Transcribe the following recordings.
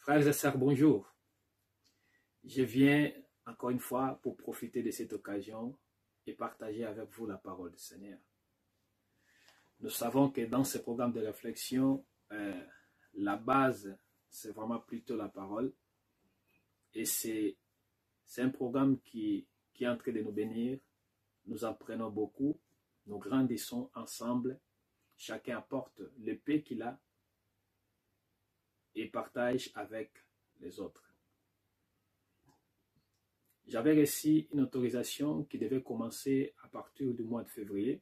Frères et sœurs, bonjour. Je viens encore une fois pour profiter de cette occasion et partager avec vous la parole du Seigneur. Nous savons que dans ce programme de réflexion, la base, c'est vraiment plutôt la parole. Et c'est un programme qui est en train de nous bénir. Nous apprenons beaucoup, nous grandissons ensemble. Chacun apporte le paix qu'il a et partage avec les autres. J'avais reçu une autorisation qui devait commencer à partir du mois de février.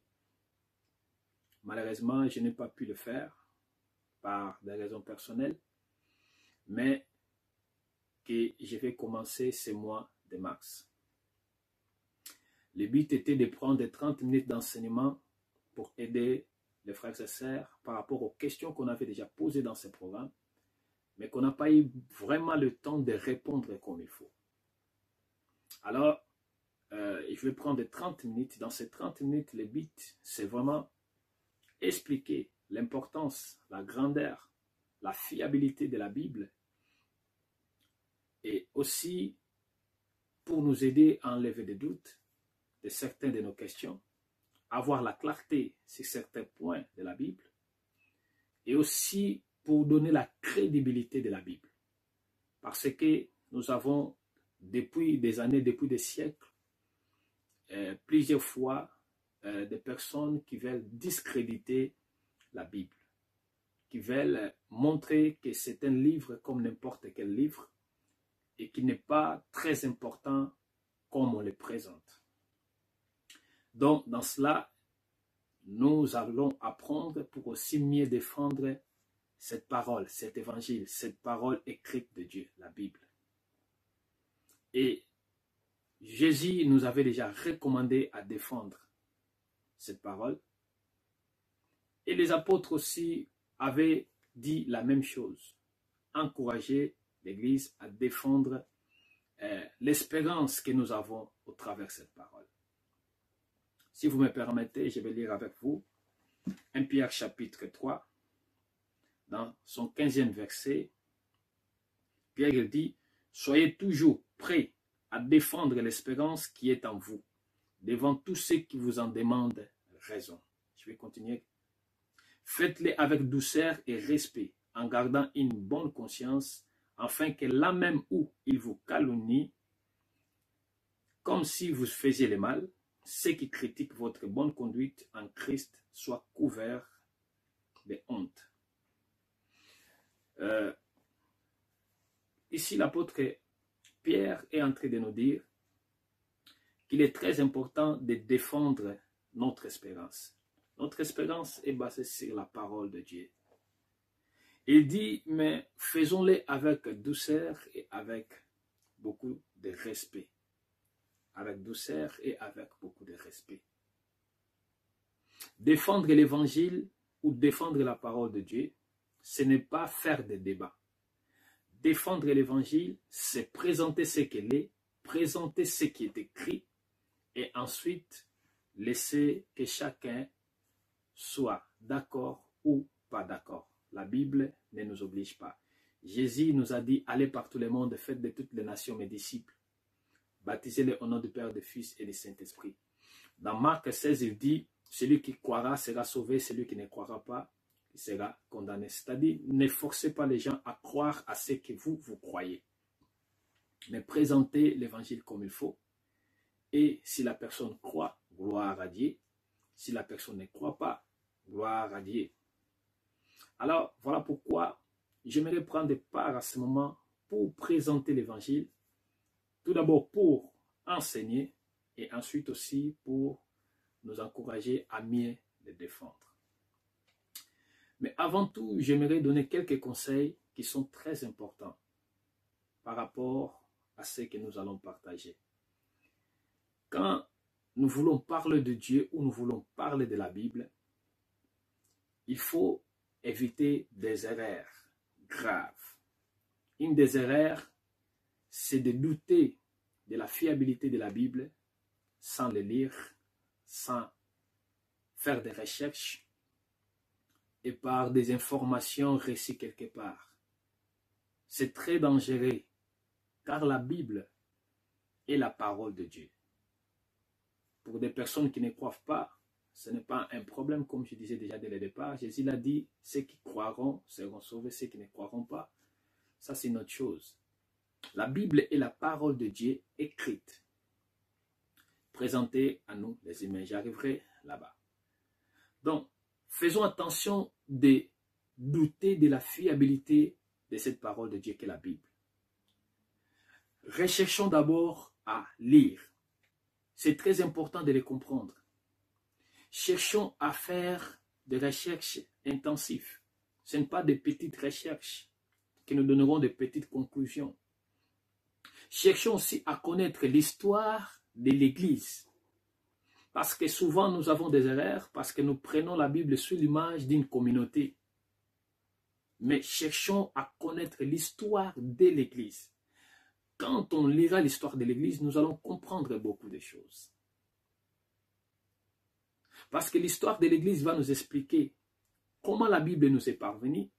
Malheureusement, je n'ai pas pu le faire par des raisons personnelles, mais que je vais commencer ce mois de mars. Le but était de prendre 30 minutes d'enseignement pour aider les frères et sœurs par rapport aux questions qu'on avait déjà posées dans ce programme, mais qu'on n'a pas eu vraiment le temps de répondre comme il faut. Alors, je vais prendre 30 minutes. Dans ces 30 minutes, le but, c'est vraiment expliquer l'importance, la grandeur, la fiabilité de la Bible et aussi pour nous aider à enlever des doutes de certaines de nos questions, avoir la clarté sur certains points de la Bible et aussi pour donner la crédibilité de la Bible. Parce que nous avons depuis des années, depuis des siècles, plusieurs fois des personnes qui veulent discréditer la Bible, qui veulent montrer que c'est un livre comme n'importe quel livre et qui n'est pas très important comme on le présente. Donc, dans cela, nous allons apprendre pour aussi mieux défendre cette parole, cet évangile, cette parole écrite de Dieu, la Bible. Et Jésus nous avait déjà recommandé à défendre cette parole. Et les apôtres aussi avaient dit la même chose, encourager l'Église à défendre l'espérance que nous avons au travers de cette parole. Si vous me permettez, je vais lire avec vous 1 Pierre chapitre 3, dans son 15e verset. Pierre dit, « Soyez toujours prêts à défendre l'espérance qui est en vous, devant tous ceux qui vous en demandent raison. » Je vais continuer. « Faites-les avec douceur et respect, en gardant une bonne conscience, afin que là même où ils vous calomnient, comme si vous faisiez le mal, ceux qui critiquent votre bonne conduite en Christ soient couverts de honte. » Ici, l'apôtre Pierre est en train de nous dire qu'il est très important de défendre notre espérance. Notre espérance est basée sur la parole de Dieu. Il dit, mais faisons-les avec douceur et avec beaucoup de respect. Avec douceur et avec beaucoup de respect. Défendre l'évangile ou défendre la parole de Dieu, ce n'est pas faire des débats. Défendre l'évangile, c'est présenter ce qu'elle est, présenter ce qui est écrit et ensuite laisser que chacun soit d'accord ou pas d'accord. La Bible ne nous oblige pas. Jésus nous a dit, allez par tout le monde, faites de toutes les nations mes disciples. Baptisez-les au nom du Père, du Fils et du Saint-Esprit. Dans Marc 16, il dit, celui qui croira sera sauvé, celui qui ne croira pas sera condamné. C'est-à-dire, ne forcez pas les gens à croire à ce que vous croyez. Mais présentez l'évangile comme il faut. Et si la personne croit, gloire à Dieu. Si la personne ne croit pas, gloire à Dieu. Alors, voilà pourquoi j'aimerais prendre part à ce moment pour présenter l'évangile. Tout d'abord pour enseigner et ensuite aussi pour nous encourager à mieux le défendre. Mais avant tout, j'aimerais donner quelques conseils qui sont très importants par rapport à ce que nous allons partager. Quand nous voulons parler de Dieu ou nous voulons parler de la Bible, il faut éviter des erreurs graves. Une des erreurs, c'est de douter de la fiabilité de la Bible sans le lire, sans faire des recherches et par des informations reçues quelque part. C'est très dangereux, car la Bible est la parole de Dieu. Pour des personnes qui ne croient pas, ce n'est pas un problème, comme je disais déjà dès le départ. Jésus l'a dit, ceux qui croiront seront sauvés, ceux qui ne croiront pas, ça c'est une autre chose. La Bible est la parole de Dieu écrite, présentée à nous, les humains. J'arriverai là-bas. Donc, faisons attention de douter de la fiabilité de cette parole de Dieu qu'est la Bible. Recherchons d'abord à lire. C'est très important de les comprendre. Cherchons à faire des recherches intensives. Ce n'est pas des petites recherches qui nous donneront de petites conclusions. Cherchons aussi à connaître l'histoire de l'Église. Parce que souvent nous avons des erreurs, parce que nous prenons la Bible sous l'image d'une communauté. Mais cherchons à connaître l'histoire de l'Église. Quand on lira l'histoire de l'Église, nous allons comprendre beaucoup de choses. Parce que l'histoire de l'Église va nous expliquer comment la Bible nous est parvenue,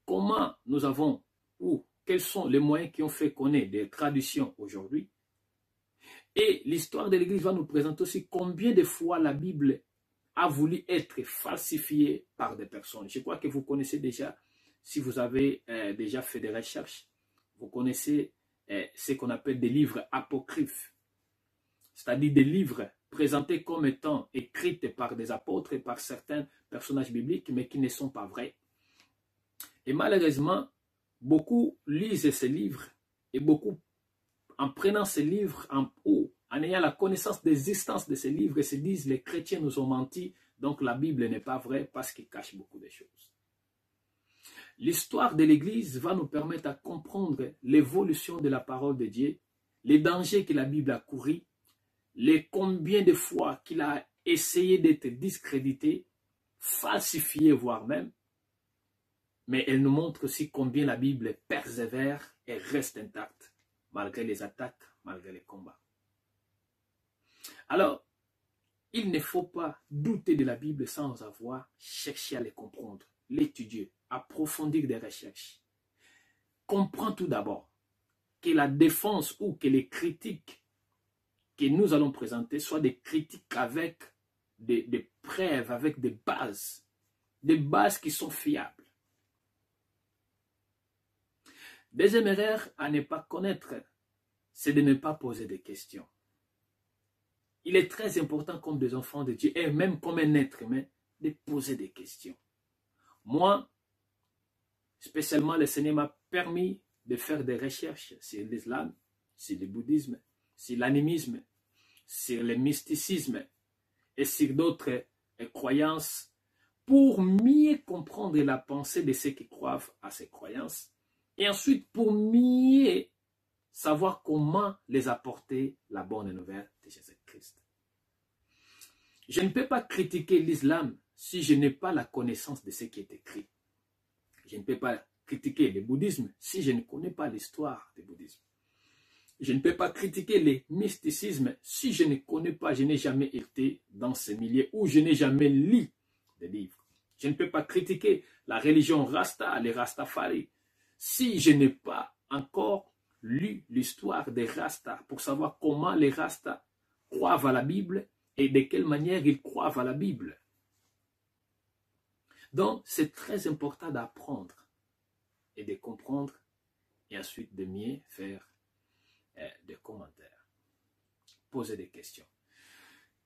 comment nous avons, ou quels sont les moyens qui ont fait connaître des traditions aujourd'hui. Et l'histoire de l'Église va nous présenter aussi combien de fois la Bible a voulu être falsifiée par des personnes. Je crois que vous connaissez déjà, si vous avez déjà fait des recherches, vous connaissez ce qu'on appelle des livres apocryphes, c'est-à-dire des livres présentés comme étant écrits par des apôtres et par certains personnages bibliques, mais qui ne sont pas vrais. Et malheureusement, beaucoup lisent ces livres et beaucoup, en prenant ces livres en ayant la connaissance de l'existence de ces livres, se disent les chrétiens nous ont menti, donc la Bible n'est pas vraie parce qu'il cache beaucoup de choses. L'histoire de l'Église va nous permettre de comprendre l'évolution de la parole de Dieu, les dangers que la Bible a courus, les combien de fois qu'il a essayé d'être discrédité, falsifié voire même, mais elle nous montre aussi combien la Bible persévère et reste intacte, malgré les attaques, malgré les combats. Alors, il ne faut pas douter de la Bible sans avoir cherché à les comprendre, l'étudier, approfondir des recherches. Comprends tout d'abord que la défense ou que les critiques que nous allons présenter soient des critiques avec des preuves, avec des bases qui sont fiables. Deuxième erreur à ne pas connaître, c'est de ne pas poser de questions. Il est très important comme des enfants de Dieu, et même comme un être humain, de poser des questions. Moi, spécialement, le Seigneur m'a permis de faire des recherches sur l'islam, sur le bouddhisme, sur l'animisme, sur le mysticisme et sur d'autres croyances pour mieux comprendre la pensée de ceux qui croient à ces croyances et ensuite pour mieux savoir comment les apporter la bonne nouvelle de Jésus-Christ. Je ne peux pas critiquer l'islam si je n'ai pas la connaissance de ce qui est écrit. Je ne peux pas critiquer le bouddhisme si je ne connais pas l'histoire du bouddhisme. Je ne peux pas critiquer le mysticisme si je ne connais pas, je n'ai jamais été dans ce milieu ou je n'ai jamais lu des livres. Je ne peux pas critiquer la religion Rasta, les Rastafari, si je n'ai pas encore lu l'histoire des Rastas pour savoir comment les Rastas croient à la Bible et de quelle manière ils croient à la Bible. Donc, c'est très important d'apprendre et de comprendre et ensuite de mieux faire des commentaires, poser des questions.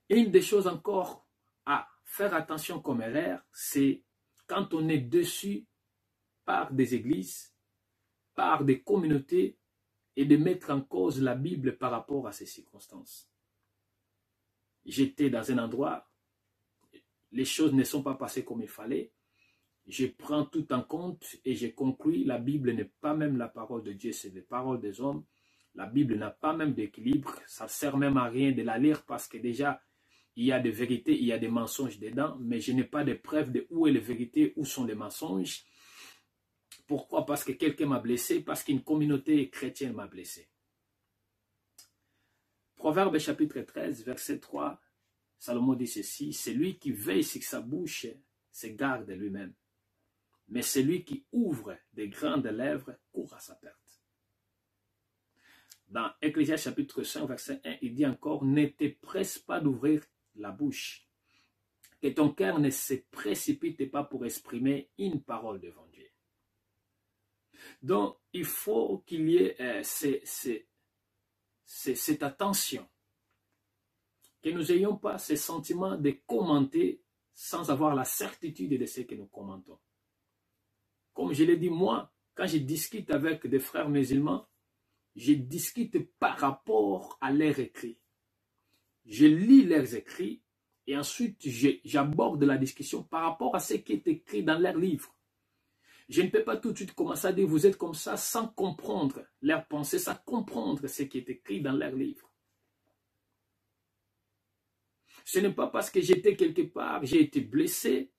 Une des choses encore à faire attention comme erreur, c'est quand on est dessus par des églises, par des communautés et de mettre en cause la Bible par rapport à ces circonstances. J'étais dans un endroit, les choses ne sont pas passées comme il fallait, je prends tout en compte et je conclus, la Bible n'est pas même la parole de Dieu, c'est les paroles des hommes. La Bible n'a pas même d'équilibre, ça ne sert même à rien de la lire parce que déjà, il y a des vérités, il y a des mensonges dedans, mais je n'ai pas de preuve de où est la vérité, où sont les mensonges. Pourquoi? Parce que quelqu'un m'a blessé, parce qu'une communauté chrétienne m'a blessé. Proverbe chapitre 13, verset 3, Salomon dit ceci, « Celui qui veille sur sa bouche se garde lui-même, mais celui qui ouvre des grandes lèvres Dans Ecclésiaste chapitre 5, verset 1, il dit encore, ne te presse pas d'ouvrir la bouche, que ton cœur ne se précipite pas pour exprimer une parole devant Dieu. Donc, il faut qu'il y ait cette attention, que nous n'ayons pas ce sentiment de commenter sans avoir la certitude de ce que nous commentons. Comme je l'ai dit, moi, quand je discute avec des frères musulmans, je discute par rapport à leurs écrits. Je lis leurs écrits et ensuite j'aborde la discussion par rapport à ce qui est écrit dans leurs livres. Je ne peux pas tout de suite commencer à dire vous êtes comme ça sans comprendre leurs pensées, sans comprendre ce qui est écrit dans leurs livres. Ce n'est pas parce que j'étais quelque part, j'ai été blessé,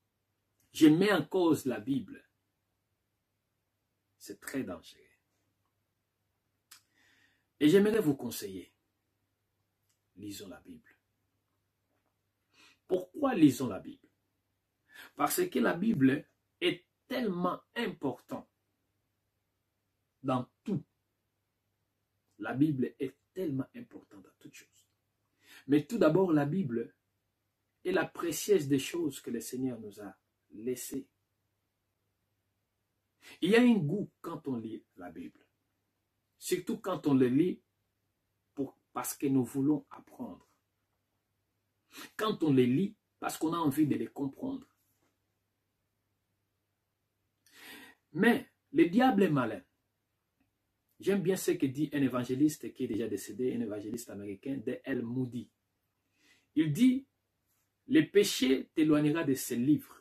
je mets en cause la Bible. C'est très dangereux. Et j'aimerais vous conseiller, lisons la Bible. Pourquoi lisons la Bible? Parce que la Bible est tellement importante dans tout. La Bible est tellement importante dans toutes choses. Mais tout d'abord, la Bible est la précieuse des choses que le Seigneur nous a laissées. Il y a un goût quand on lit la Bible. Surtout quand on le lit parce que nous voulons apprendre. Quand on les lit parce qu'on a envie de les comprendre. Mais le diable est malin. J'aime bien ce que dit un évangéliste qui est déjà décédé, un évangéliste américain, D.L. Moody. Il dit, le péché t'éloignera de ce livre.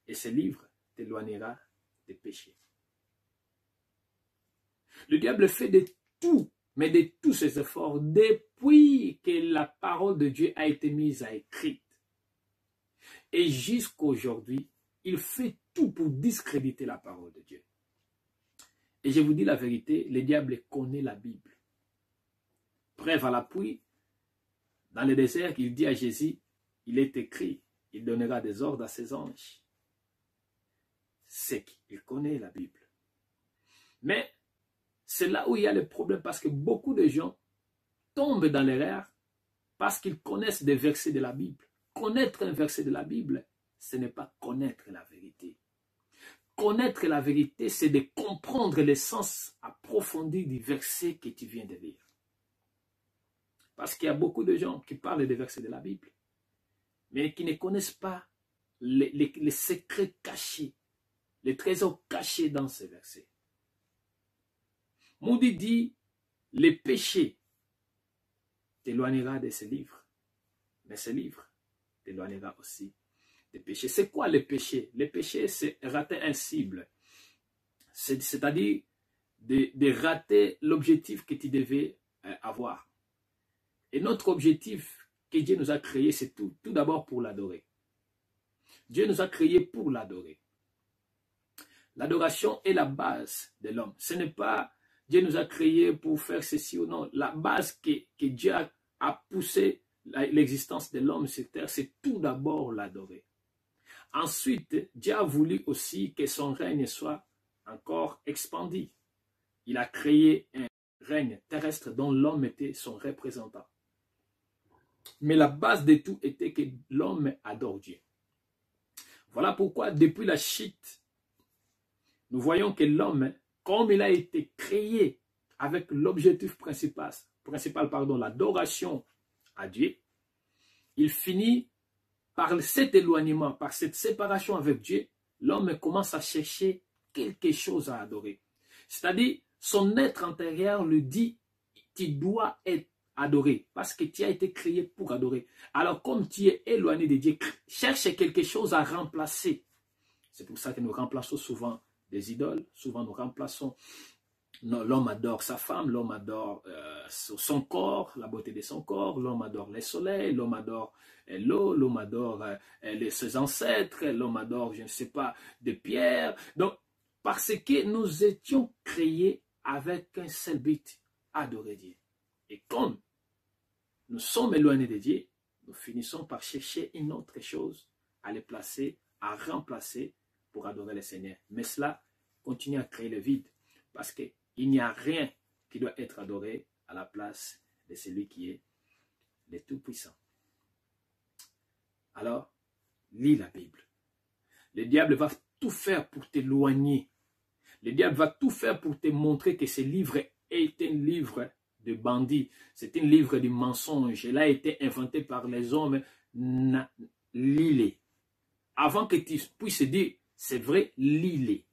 Et ce livre t'éloignera des péchés. Le diable fait de tout, mais de tous ses efforts, depuis que la parole de Dieu a été mise à écrit. Et jusqu'aujourd'hui, il fait tout pour discréditer la parole de Dieu. Et je vous dis la vérité, le diable connaît la Bible. Preuve à l'appui, dans le désert, il dit à Jésus, il est écrit, il donnera des ordres à ses anges. C'est qu'il connaît la Bible. Mais c'est là où il y a le problème parce que beaucoup de gens tombent dans l'erreur parce qu'ils connaissent des versets de la Bible. Connaître un verset de la Bible, ce n'est pas connaître la vérité. Connaître la vérité, c'est de comprendre le sens approfondi du verset que tu viens de lire. Parce qu'il y a beaucoup de gens qui parlent des versets de la Bible, mais qui ne connaissent pas les secrets cachés, les trésors cachés dans ces versets. Moody dit, le péché t'éloignera de ce livre, mais ce livre t'éloignera aussi des péchés. C'est quoi le péché? Le péché, c'est rater un cible, c'est-à-dire de rater l'objectif que tu devais avoir. Et notre objectif que Dieu nous a créé, c'est tout d'abord pour l'adorer. Dieu nous a créés pour l'adorer. L'adoration est la base de l'homme. Ce n'est pas Dieu nous a créés pour faire ceci ou non. La base que Dieu a poussé l'existence de l'homme sur terre, c'est tout d'abord l'adorer. Ensuite, Dieu a voulu aussi que son règne soit encore expandi. Il a créé un règne terrestre dont l'homme était son représentant. Mais la base de tout était que l'homme adore Dieu. Voilà pourquoi depuis la chute, nous voyons que l'homme, comme il a été créé avec l'objectif principal, l'adoration à Dieu, il finit par cet éloignement, par cette séparation avec Dieu, l'homme commence à chercher quelque chose à adorer. C'est-à-dire, son être intérieur lui dit, tu dois être adoré, parce que tu as été créé pour adorer. Alors, comme tu es éloigné de Dieu, cherche quelque chose à remplacer. C'est pour ça que nous remplaçons souvent des idoles, souvent nous remplaçons, l'homme adore sa femme, l'homme adore son corps, la beauté de son corps, l'homme adore le soleil, l'homme adore l'eau, l'homme adore ses ancêtres, l'homme adore, je ne sais pas, des pierres. Donc, parce que nous étions créés avec un seul but, adorer Dieu. Et comme nous sommes éloignés de Dieu, nous finissons par chercher une autre chose à les placer, à remplacer pour adorer le Seigneur. Mais cela continue à créer le vide parce qu'il n'y a rien qui doit être adoré à la place de celui qui est le Tout-Puissant. Alors, lis la Bible. Le diable va tout faire pour t'éloigner. Le diable va tout faire pour te montrer que ce livre est un livre de bandits. C'est un livre de mensonges. Il a été inventé par les hommes. Lis-les. Avant que tu puisses dire, c'est vrai, lis-les.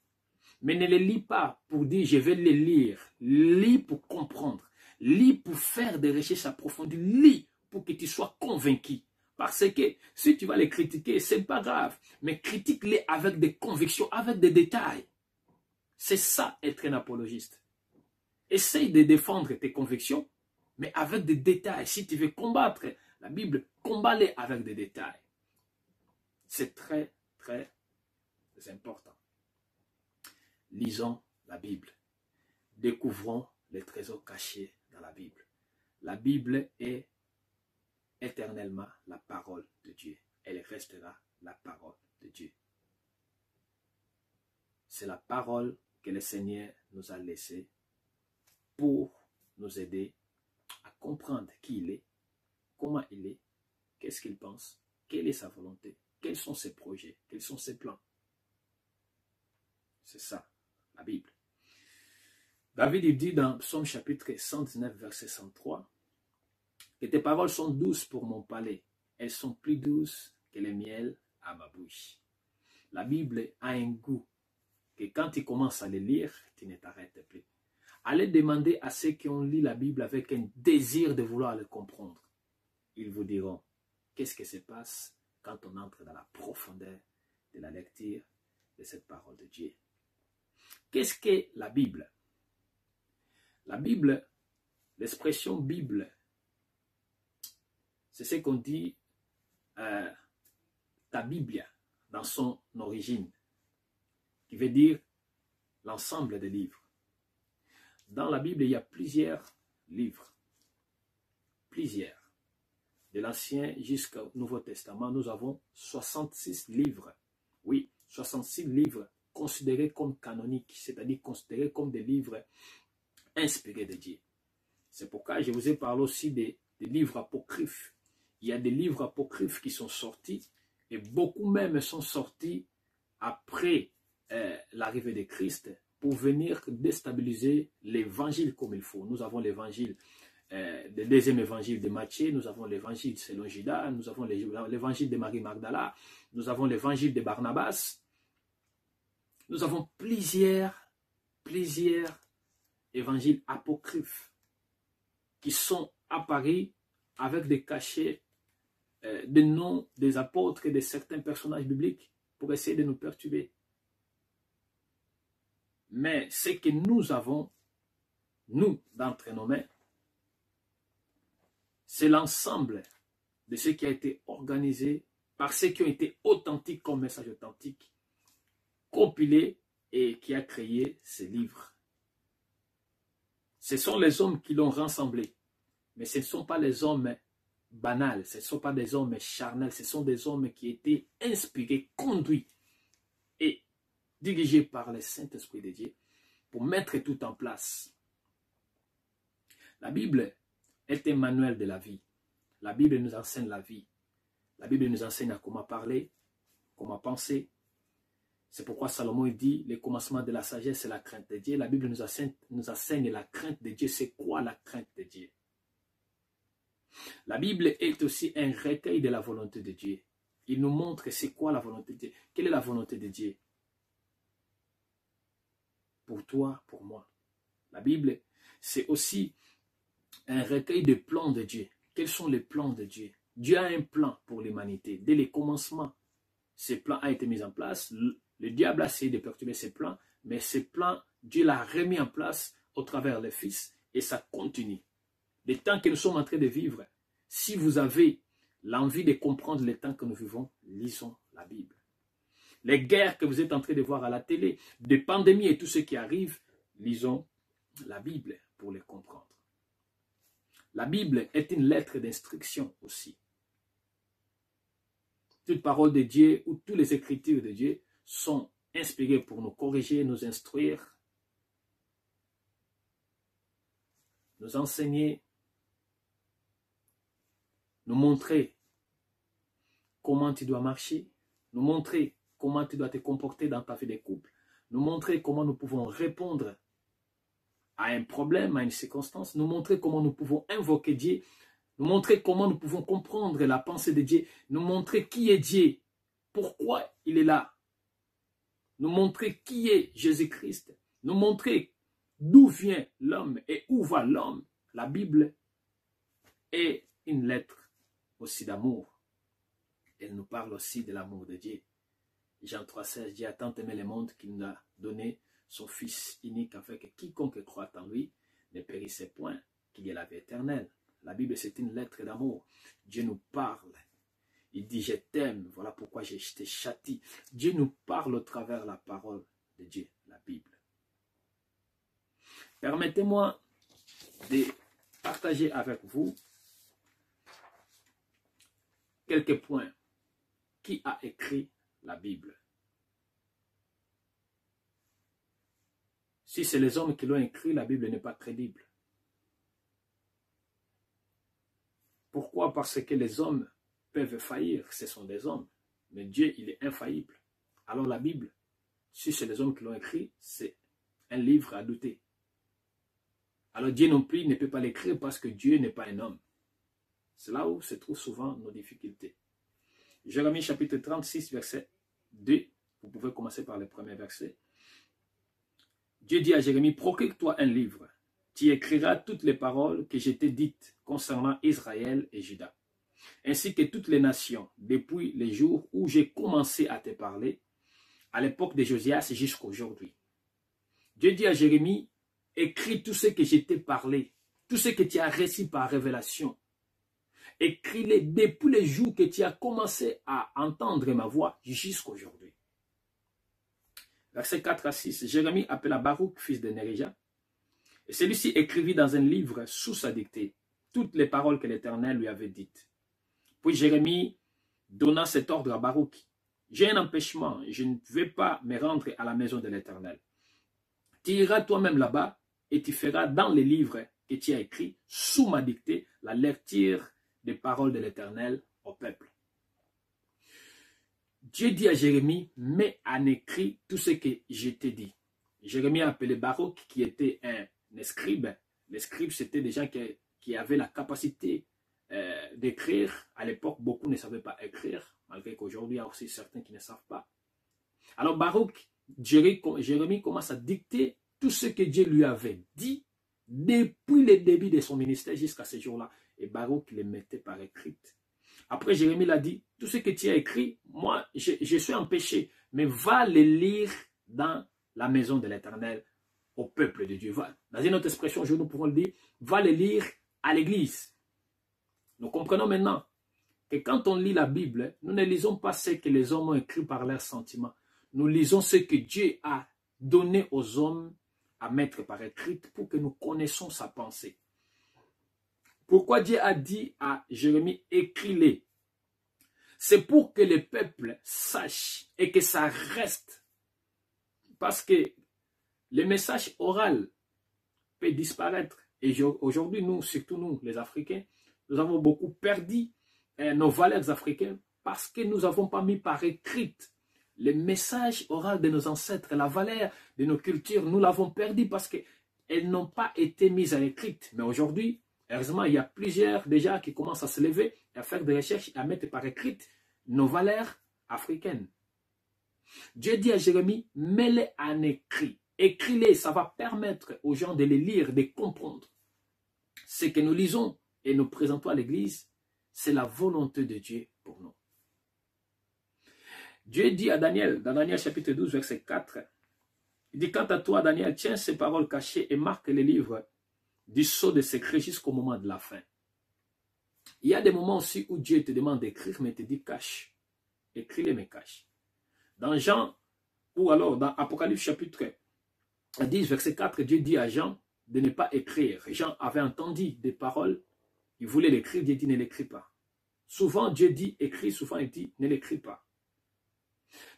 Mais ne les lis pas pour dire, je vais les lire. Lis pour comprendre. Lis pour faire des recherches approfondies. Lis pour que tu sois convaincu. Parce que si tu vas les critiquer, ce n'est pas grave. Mais critique-les avec des convictions, avec des détails. C'est ça être un apologiste. Essaye de défendre tes convictions, mais avec des détails. Si tu veux combattre la Bible, combat-les avec des détails. C'est très, très important. Lisons la Bible. Découvrons les trésors cachés dans la Bible. La Bible est éternellement la parole de Dieu. Elle restera la parole de Dieu. C'est la parole que le Seigneur nous a laissée pour nous aider à comprendre qui il est, comment il est, qu'est-ce qu'il pense, quelle est sa volonté, quels sont ses projets, quels sont ses plans. C'est ça, la Bible. David dit dans Psaume chapitre 119, verset 103, que tes paroles sont douces pour mon palais. Elles sont plus douces que le miel à ma bouche. La Bible a un goût que quand tu commences à le lire, tu ne t'arrêtes plus. Allez demander à ceux qui ont lu la Bible avec un désir de vouloir le comprendre. Ils vous diront, qu'est-ce qui se passe quand on entre dans la profondeur de la lecture de cette parole de Dieu. Qu'est-ce qu'est la Bible? La Bible, l'expression Bible, c'est ce qu'on dit ta Biblia dans son origine, qui veut dire l'ensemble des livres. Dans la Bible, il y a plusieurs livres. Plusieurs. De l'Ancien jusqu'au Nouveau Testament, nous avons 66 livres. Oui, 66 livres considérés comme canoniques, c'est-à-dire considérés comme des livres inspirés de Dieu. C'est pourquoi je vous ai parlé aussi des livres apocryphes. Il y a des livres apocryphes qui sont sortis et beaucoup même sont sortis après l'arrivée de Christ pour venir déstabiliser l'évangile comme il faut. Nous avons l'évangile, le deuxième évangile de Matthieu, nous avons l'évangile selon Judas, nous avons l'évangile de Marie Magdala, nous avons l'évangile de Barnabas. Nous avons plusieurs évangiles apocryphes qui sont apparus avec des cachets des noms des apôtres et de certains personnages bibliques pour essayer de nous perturber. Mais ce que nous avons, nous, d'entre nos mains, c'est l'ensemble de ce qui a été organisé par ceux qui ont été authentiques comme message authentique, compilé et qui a créé ces livres. Ce sont les hommes qui l'ont rassemblé, mais ce ne sont pas les hommes banals, ce ne sont pas des hommes charnels, ce sont des hommes qui étaient inspirés, conduits et dirigés par le Saint-Esprit de Dieu pour mettre tout en place. La Bible est un manuel de la vie. La Bible nous enseigne la vie. La Bible nous enseigne à comment parler, comment penser. C'est pourquoi Salomon dit, le commencement de la sagesse, c'est la crainte de Dieu. La Bible nous enseigne la crainte de Dieu. C'est quoi la crainte de Dieu? La Bible est aussi un recueil de la volonté de Dieu. Il nous montre c'est quoi la volonté de Dieu. Quelle est la volonté de Dieu? Pour toi, pour moi. La Bible, c'est aussi un recueil de plans de Dieu. Quels sont les plans de Dieu? Dieu a un plan pour l'humanité. Dès le commencement, ce plan a été mis en place. Le diable a essayé de perturber ces plans, mais ces plans, Dieu l'a remis en place au travers du Fils et ça continue. Les temps que nous sommes en train de vivre, si vous avez l'envie de comprendre les temps que nous vivons, lisons la Bible. Les guerres que vous êtes en train de voir à la télé, des pandémies et tout ce qui arrive, lisons la Bible pour les comprendre. La Bible est une lettre d'instruction aussi. Toute parole de Dieu ou toutes les écritures de Dieu sont inspirées pour nous corriger, nous instruire. nous enseigner, nous montrer comment tu dois marcher, nous montrer comment tu dois te comporter dans ta vie de couple, nous montrer comment nous pouvons répondre à un problème, à une circonstance, nous montrer comment nous pouvons invoquer Dieu, nous montrer comment nous pouvons comprendre la pensée de Dieu, nous montrer qui est Dieu, pourquoi il est là, nous montrer qui est Jésus-Christ, nous montrer d'où vient l'homme et où va l'homme. La Bible est une lettre aussi d'amour. Elle nous parle aussi de l'amour de Dieu. Jean 3,16 dit: a tant aimé le monde qu'il nous a donné son Fils unique, afin que quiconque croit en lui ne périsse point, qu'il y ait la vie éternelle. La Bible, c'est une lettre d'amour. Dieu nous parle. Il dit: je t'aime, voilà pourquoi je te châtie. Dieu nous parle au travers de la parole de Dieu, la Bible. Permettez-moi de partager avec vous quelques points. Qui a écrit la Bible? Si c'est les hommes qui l'ont écrit, la Bible n'est pas crédible. Pourquoi? Parce que les hommes peuvent faillir, ce sont des hommes. Mais Dieu, il est infaillible. Alors la Bible, si c'est les hommes qui l'ont écrit, c'est un livre à douter. Alors Dieu non plus ne peut pas l'écrire parce que Dieu n'est pas un homme. C'est là où se trouvent souvent nos difficultés. Jérémie chapitre 36, verset 2. Vous pouvez commencer par le premier verset. Dieu dit à Jérémie: procure-toi un livre. Tu écriras toutes les paroles que je t'ai dites concernant Israël et Juda, ainsi que toutes les nations, depuis les jours où j'ai commencé à te parler, à l'époque de Josias jusqu'à aujourd'hui. Dieu dit à Jérémie: écris tout ce que je t'ai parlé, tout ce que tu as reçu par révélation. Écris-les depuis les jours que tu as commencé à entendre ma voix jusqu'à aujourd'hui. Versets 4 à 6. Jérémie appela Baruch, fils de Nérija, et celui-ci écrivit dans un livre sous sa dictée toutes les paroles que l'Éternel lui avait dites. Puis Jérémie donna cet ordre à Baruch: j'ai un empêchement, je ne vais pas me rendre à la maison de l'Éternel. Tu iras toi-même là-bas et tu feras dans les livres que tu as écrits sous ma dictée la lecture des paroles de l'Éternel au peuple. Dieu dit à Jérémie: mets en écrit tout ce que je t'ai dit. Jérémie a appelé Baruch, qui était un scribe. Les scribes, c'était des gens qui avaient la capacité d'écrire. À l'époque, beaucoup ne savaient pas écrire, malgré qu'aujourd'hui, il y a aussi certains qui ne savent pas. Alors Baruch, Jérémie commence à dicter tout ce que Dieu lui avait dit depuis le début de son ministère jusqu'à ce jour-là. Et Baruch les mettait par écrit. Après, Jérémie l'a dit: tout ce que tu as écrit, moi, je suis empêché, mais va les lire dans la maison de l'Éternel au peuple de Dieu. Dans une autre expression, nous pourrons le dire, va les lire à l'église. Nous comprenons maintenant que quand on lit la Bible, nous ne lisons pas ce que les hommes ont écrit par leurs sentiments. Nous lisons ce que Dieu a donné aux hommes à mettre par écrit pour que nous connaissions sa pensée. Pourquoi Dieu a dit à Jérémie: écris-les? C'est pour que le peuple sache et que ça reste. Parce que le message oral peut disparaître. Et aujourd'hui, nous, surtout nous, les Africains, nous avons beaucoup perdu nos valeurs africaines parce que nous n'avons pas mis par écrit le message oral de nos ancêtres, la valeur de nos cultures. Nous l'avons perdu parce qu'elles n'ont pas été mises à écrit. Mais aujourd'hui, heureusement, il y a plusieurs déjà qui commencent à se lever, à faire des recherches et à mettre par écrit nos valeurs africaines. Dieu dit à Jérémie: mets-les en écrit. Écris-les, ça va permettre aux gens de les lire, de comprendre. Ce que nous lisons et nous présentons à l'église, c'est la volonté de Dieu pour nous. Dieu dit à Daniel, dans Daniel chapitre 12, verset 4, il dit: quant à toi, Daniel, tiens ces paroles cachées et marque les livres du sceau de secret jusqu'au moment de la fin. Il y a des moments aussi où Dieu te demande d'écrire, mais te dit cache. Écris-les, mais cache. Dans Jean, ou alors dans Apocalypse chapitre 10, verset 4, Dieu dit à Jean de ne pas écrire. Jean avait entendu des paroles, il voulait l'écrire, Dieu dit ne l'écris pas. Souvent Dieu dit écris, souvent il dit ne l'écris pas.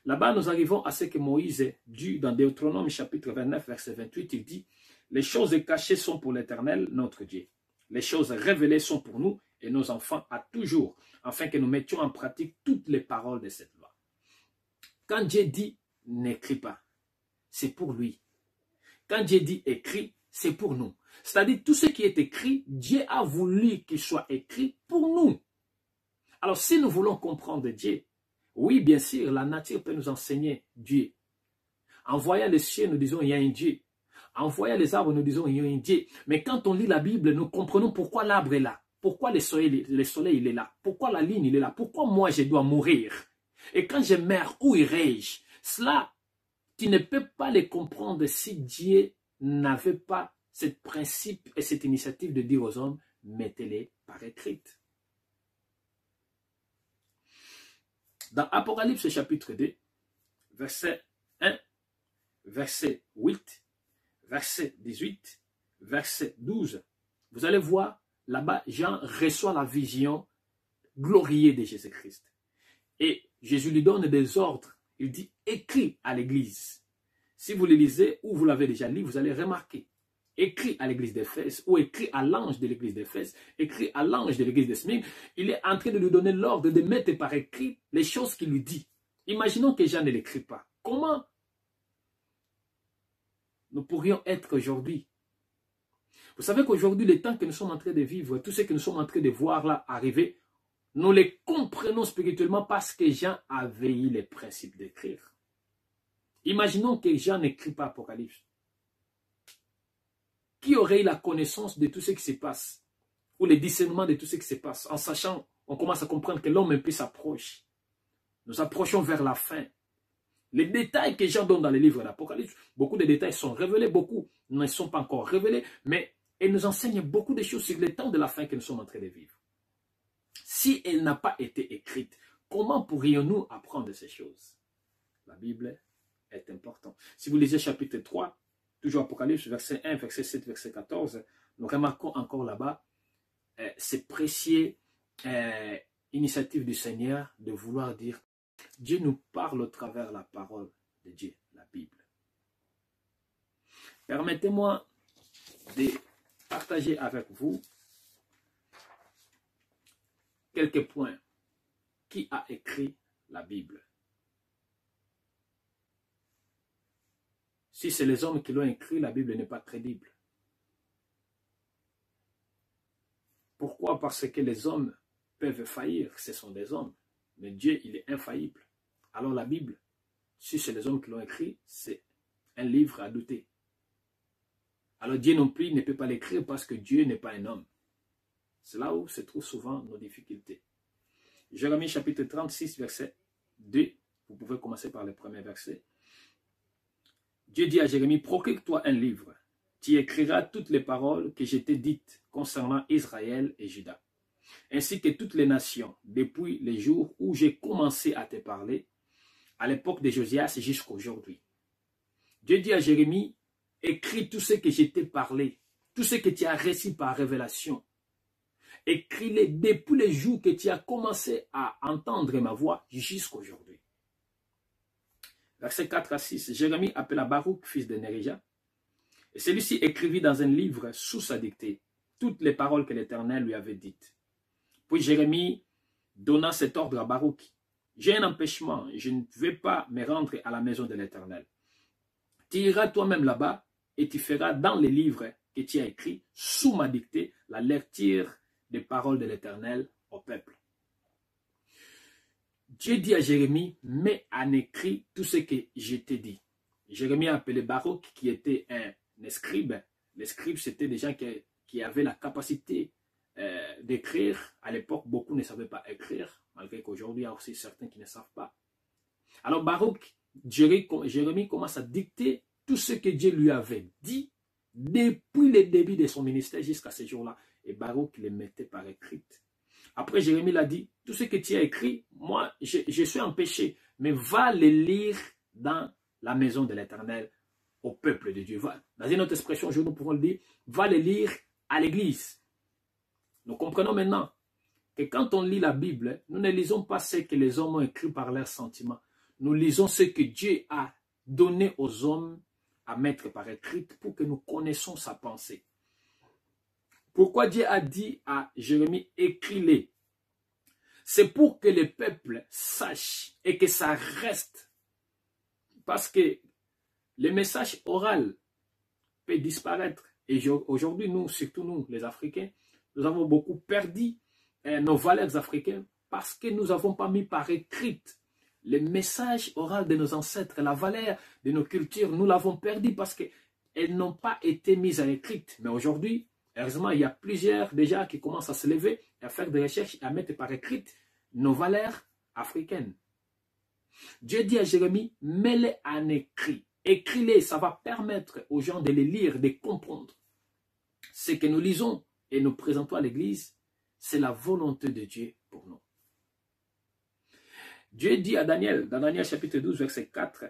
Là-bas, nous arrivons à ce que Moïse dit dans Deutéronome chapitre 29, verset 28, il dit « Les choses cachées sont pour l'Éternel, notre Dieu. Les choses révélées sont pour nous et nos enfants à toujours, afin que nous mettions en pratique toutes les paroles de cette loi. » Quand Dieu dit « n'écris pas », c'est pour lui. Quand Dieu dit « écris », c'est pour nous. C'est-à-dire tout ce qui est écrit, Dieu a voulu qu'il soit écrit pour nous. Alors si nous voulons comprendre Dieu, oui, bien sûr, la nature peut nous enseigner Dieu. En voyant les cieux, nous disons il y a un Dieu. En voyant les arbres, nous disons il y a un Dieu. Mais quand on lit la Bible, nous comprenons pourquoi l'arbre est là. Pourquoi le soleil il est là. Pourquoi la ligne il est là. Pourquoi moi je dois mourir. Et quand je meurs, où irai-je? Cela, tu ne peux pas le comprendre si Dieu n'avait pas ce principe et cette initiative de dire aux hommes, mettez-les par écrite. Dans Apocalypse chapitre 2, verset 1, verset 8, verset 18, verset 12, vous allez voir, là-bas, Jean reçoit la vision glorieux de Jésus-Christ. Et Jésus lui donne des ordres. Il dit, écris à l'église. Si vous le lisez ou vous l'avez déjà lu, vous allez remarquer. Écrit à l'église d'Éphèse ou écrit à l'ange de l'église d'Éphèse, écrit à l'ange de l'église de Smyrne, il est en train de lui donner l'ordre de mettre par écrit les choses qu'il lui dit. Imaginons que Jean ne l'écrit pas. Comment nous pourrions être aujourd'hui? Vous savez qu'aujourd'hui, les temps que nous sommes en train de vivre, tout ce que nous sommes en train de voir là arriver, nous les comprenons spirituellement parce que Jean avait eu les principes d'écrire. Imaginons que Jean n'écrit pas Apocalypse. Qui aurait eu la connaissance de tout ce qui se passe, ou le discernement de tout ce qui se passe, en sachant, on commence à comprendre que l'homme un peu s'approche. Nous approchons vers la fin. Les détails que Jean donne dans les livres d'Apocalypse, beaucoup de détails sont révélés, beaucoup ne sont pas encore révélés, mais elle nous enseigne beaucoup de choses sur le temps de la fin que nous sommes en train de vivre. Si elle n'a pas été écrite, comment pourrions-nous apprendre ces choses? La Bible est importante. Si vous lisez chapitre 3, toujours Apocalypse, verset 1, verset 7, verset 14, nous remarquons encore là-bas ces précieuses initiatives du Seigneur de vouloir dire Dieu nous parle au travers de la parole de Dieu, la Bible. Permettez-moi de partager avec vous quelques points. Qui a écrit la Bible? Si c'est les hommes qui l'ont écrit, la Bible n'est pas crédible. Pourquoi? Parce que les hommes peuvent faillir, ce sont des hommes. Mais Dieu, il est infaillible. Alors la Bible, si c'est les hommes qui l'ont écrit, c'est un livre à douter. Alors Dieu non plus ne peut pas l'écrire parce que Dieu n'est pas un homme. C'est là où se trouvent souvent nos difficultés. Jérémie chapitre 36, verset 2. Vous pouvez commencer par le premier verset. Dieu dit à Jérémie, procure-toi un livre. Tu écriras toutes les paroles que je t'ai dites concernant Israël et Juda, ainsi que toutes les nations, depuis les jours où j'ai commencé à te parler, à l'époque de Josias jusqu'à aujourd'hui. Dieu dit à Jérémie, écris tout ce que je t'ai parlé, tout ce que tu as reçu par révélation. Écris-les depuis les jours que tu as commencé à entendre ma voix jusqu'à aujourd'hui. Versets 4 à 6, Jérémie appela Baruch, fils de Nérija, et celui-ci écrivit dans un livre sous sa dictée toutes les paroles que l'Éternel lui avait dites. Puis Jérémie donna cet ordre à Baruch. J'ai un empêchement, je ne vais pas me rendre à la maison de l'Éternel. Tu iras toi-même là-bas et tu feras dans les livres que tu as écrits, sous ma dictée, la lecture des paroles de l'Éternel au peuple. Dieu dit à Jérémie, mets en écrit tout ce que je t'ai dit. Jérémie a appelé Baruch, qui était un scribe. Les scribes, c'était des gens qui avaient la capacité d'écrire. À l'époque, beaucoup ne savaient pas écrire, malgré qu'aujourd'hui, il y a aussi certains qui ne savent pas. Alors Baruch, Jérémie commence à dicter tout ce que Dieu lui avait dit depuis le début de son ministère jusqu'à ce jour-là. Et Baruch les mettait par écrit. Après, Jérémie l'a dit, tout ce que tu as écrit, moi, je suis empêché, mais va les lire dans la maison de l'Éternel, au peuple de Dieu. Dans une autre expression, nous pouvons le dire, va les lire à l'église. Nous comprenons maintenant que quand on lit la Bible, nous ne lisons pas ce que les hommes ont écrit par leurs sentiments. nous lisons ce que Dieu a donné aux hommes à mettre par écrit pour que nous connaissions sa pensée. Pourquoi Dieu a dit à Jérémie, écris-les? C'est pour que le peuple sache et que ça reste. Parce que le message oral peut disparaître. Et aujourd'hui, nous, surtout nous, les Africains, nous avons beaucoup perdu nos valeurs africaines parce que nous n'avons pas mis par écrit le message oral de nos ancêtres, la valeur de nos cultures. Nous l'avons perdu parce qu'elles n'ont pas été mises à écrit. Mais aujourd'hui, heureusement, il y a plusieurs déjà qui commencent à se lever, à faire des recherches, à mettre par écrit nos valeurs africaines. Dieu dit à Jérémie, mets-les en écrit. Écris-les, ça va permettre aux gens de les lire, de comprendre. Ce que nous lisons et nous présentons à l'Église, c'est la volonté de Dieu pour nous. Dieu dit à Daniel, dans Daniel chapitre 12, verset 4,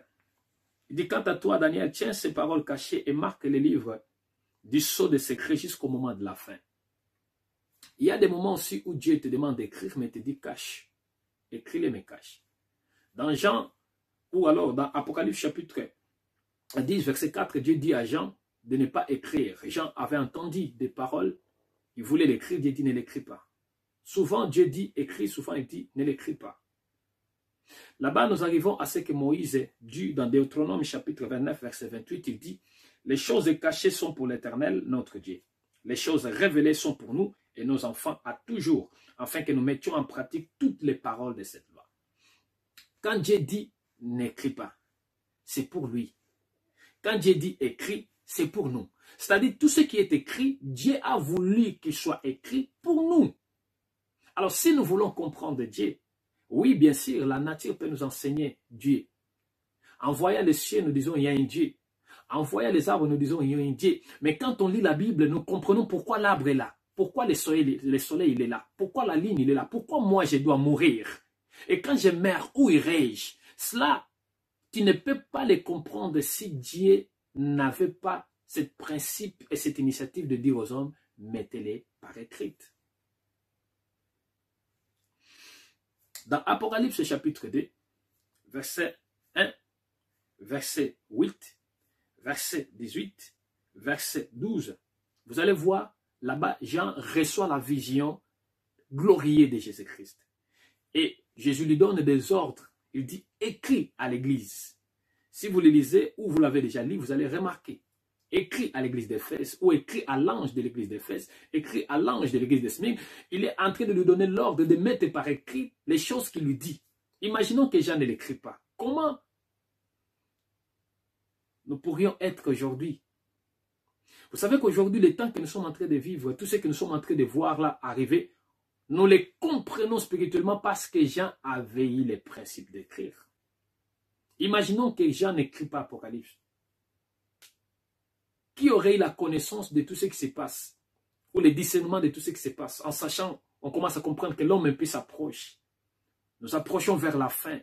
il dit, quant à toi, Daniel, tiens ces paroles cachées et marque les livres du sceau de secret jusqu'au moment de la fin. Il y a des moments aussi où Dieu te demande d'écrire, mais te dit cache. Écris-les, mais cache. Dans Jean, ou alors dans Apocalypse chapitre 10, verset 4, Dieu dit à Jean de ne pas écrire. Jean avait entendu des paroles, il voulait l'écrire, Dieu dit ne l'écris pas. Souvent Dieu dit écris, souvent il dit ne l'écris pas. Là-bas nous arrivons à ce que Moïse dit dans Deutéronome chapitre 29, verset 28, il dit les choses cachées sont pour l'Éternel, notre Dieu. Les choses révélées sont pour nous et nos enfants à toujours, afin que nous mettions en pratique toutes les paroles de cette loi. Quand Dieu dit n'écris pas, c'est pour lui. Quand Dieu dit écrit, c'est pour nous. C'est-à-dire tout ce qui est écrit, Dieu a voulu qu'il soit écrit pour nous. Alors si nous voulons comprendre Dieu, oui bien sûr, la nature peut nous enseigner Dieu. En voyant les cieux, nous disons il y a un Dieu. En voyant les arbres, nous disons il y a un Dieu. Mais quand on lit la Bible, nous comprenons pourquoi l'arbre est là. Pourquoi le soleil il est là. Pourquoi la ligne il est là. Pourquoi moi je dois mourir. Et quand je meurs, où irai-je? Cela, tu ne peux pas les comprendre si Dieu n'avait pas ce principe et cette initiative de dire aux hommes, mettez-les par écrit. Dans Apocalypse chapitre 2, verset 1, verset 8, verset 18, verset 12, vous allez voir, là-bas, Jean reçoit la vision glorieux de Jésus-Christ. Et Jésus lui donne des ordres. Il dit, écris à l'église. Si vous le lisez ou vous l'avez déjà lu, vous allez remarquer. Écrit à l'église d'Éphèse ou écrit à l'ange de l'église d'Éphèse, écrit à l'ange de l'église de Smyrne, il est en train de lui donner l'ordre de mettre par écrit les choses qu'il lui dit. Imaginons que Jean ne l'écrit pas. Comment nous pourrions être aujourd'hui? Vous savez qu'aujourd'hui, les temps que nous sommes en train de vivre, tout ce que nous sommes en train de voir là arriver, nous les comprenons spirituellement parce que Jean avait eu les principes d'écrire. Imaginons que Jean n'écrit pas Apocalypse. Qui aurait eu la connaissance de tout ce qui se passe, ou le discernement de tout ce qui se passe, en sachant, on commence à comprendre que l'homme un peu s'approche. Nous approchons vers la fin.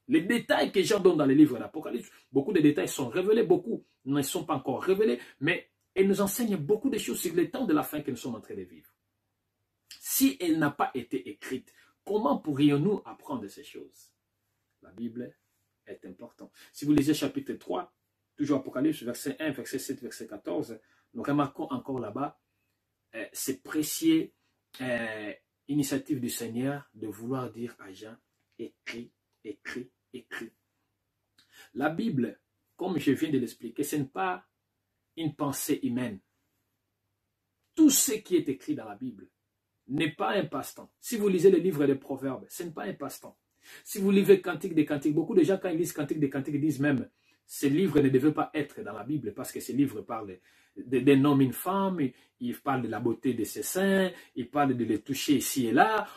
Les détails que Jean donne dans les livres d'Apocalypse, beaucoup de détails sont révélés, beaucoup ne sont pas encore révélés, mais elle nous enseigne beaucoup de choses sur le temps de la fin que nous sommes en train de vivre. Si elle n'a pas été écrite, comment pourrions-nous apprendre ces choses? La Bible est importante. Si vous lisez chapitre 3, toujours Apocalypse, verset 1, verset 7, verset 14, nous remarquons encore là-bas ces précieuses initiatives du Seigneur de vouloir dire à Jean, écris, écris, écris. La Bible, comme je viens de l'expliquer, ce n'est pas une pensée humaine. Tout ce qui est écrit dans la Bible n'est pas un passe-temps. Si vous lisez le livre des Proverbes, ce n'est pas un passe-temps. Si vous lisez Cantique des Cantiques, beaucoup de gens quand ils lisent Cantique des Cantiques disent même ce livre ne devait pas être dans la Bible parce que ce livre parle d'un homme et une femme, il parle de la beauté de ses seins, il parle de les toucher ici et là.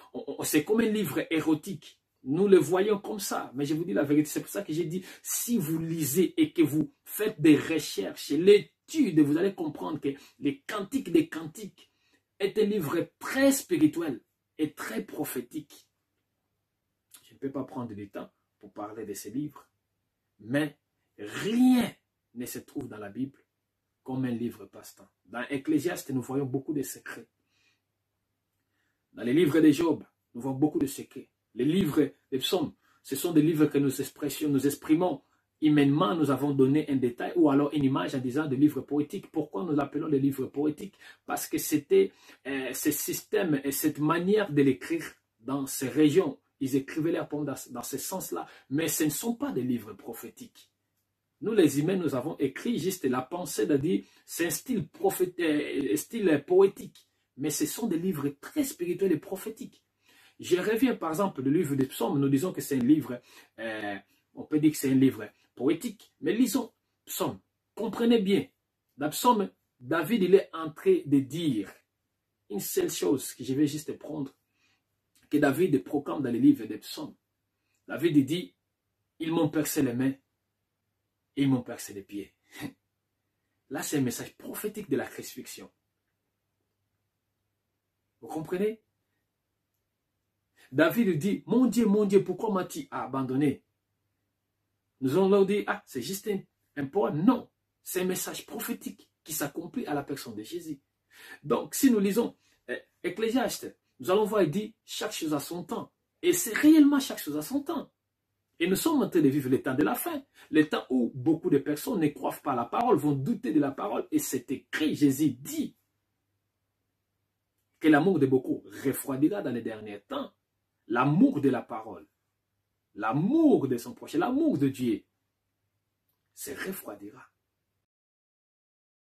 C'est comme un livre érotique. Nous le voyons comme ça. Mais je vous dis la vérité, c'est pour ça que j'ai dit, si vous lisez et que vous faites des recherches, l'étude, vous allez comprendre que les Cantiques des Cantiques est un livre très spirituel et très prophétique. Je ne peux pas prendre du temps pour parler de ces livres, mais rien ne se trouve dans la Bible comme un livre passe-temps. Dans Ecclésiaste, nous voyons beaucoup de secrets. Dans les livres de Job, nous voyons beaucoup de secrets. Les livres des psaumes, ce sont des livres que nous exprimons humainement, nous avons donné un détail ou alors une image en disant des livres poétiques. Pourquoi nous l'appelons des livres poétiques? Parce que c'était ce système et cette manière de l'écrire dans ces régions. Ils écrivaient leurs poèmes dans ce sens-là, mais ce ne sont pas des livres prophétiques. Nous, les humains, nous avons écrit juste la pensée de dire, c'est un style poétique, mais ce sont des livres très spirituels et prophétiques. Je reviens par exemple du livre des psaumes, nous disons que c'est un livre, on peut dire que c'est un livre poétique, mais lisons psaumes, comprenez bien, dans psaume, David il est en train de dire une seule chose que je vais juste prendre, que David proclame dans le livre des psaumes. David dit, ils m'ont percé les mains, et ils m'ont percé les pieds. Là, c'est un message prophétique de la crucifixion. Vous comprenez? David dit, mon Dieu, pourquoi m'as-tu abandonné? Nous allons leur dire, ah, c'est juste un poème. Non, c'est un message prophétique qui s'accomplit à la personne de Jésus. Donc, si nous lisons Ecclésiaste, nous allons voir, il dit, chaque chose a son temps. Et c'est réellement chaque chose a son temps. Et nous sommes en train de vivre le temps de la fin. Le temps où beaucoup de personnes ne croient pas à la parole, vont douter de la parole. Et c'est écrit, Jésus dit que l'amour de beaucoup refroidira dans les derniers temps. L'amour de la parole, l'amour de son prochain, l'amour de Dieu se refroidira.